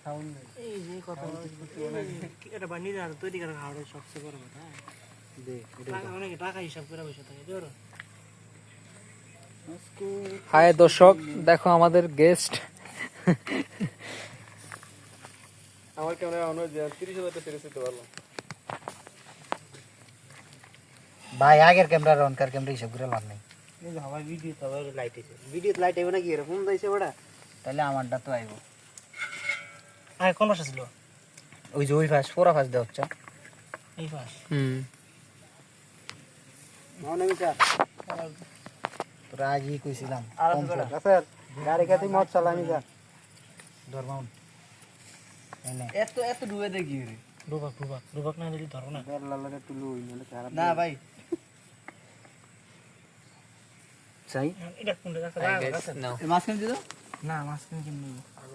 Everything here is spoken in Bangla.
সাউন্ড নেই এই যে কত এটা বানিয়ে আর তৈরি করা খাওয়ার সবচেয়ে বড় কথা দেখ টাকা অনেক টাকা হিসাব করে বসে থাকে জোর হাই দর্শক, দেখো আমাদের গেস্ট। আমার ক্যামেরা অন হয়ে যায় 30,000 টা সেরে দিতে পারলাম ভাই আগের ক্যামেরা অনকার ক্যামেরা হিসাব করে লাভ নাই। এই যে হাওয়া ভিডিও তো আবার লাইট আছে ভিডিও লাইট আইব না কি এরকম দাইছে বড়া তাহলে আমারটা তো আইব। আর কোন ভাষা ছিল ওই যে ওই ফাঁস পুরা ফাঁস দেওয়া হচ্ছে। এই পাশ মনে মিটা তোরা আগেই কইছিলাম আর কম বড়া স্যার গাড়ি কাটি মত চালানি যা ধর্মাউন এনে এত এত ডুবে দেখি রে রুবাক না দিলি ধরো না বের লালারে টুলু হই মানে খারাপ না ভাই চাই এটা কোনটা কাছে নাও মাছ কিনে দিও না মাছ কিনে কিনবো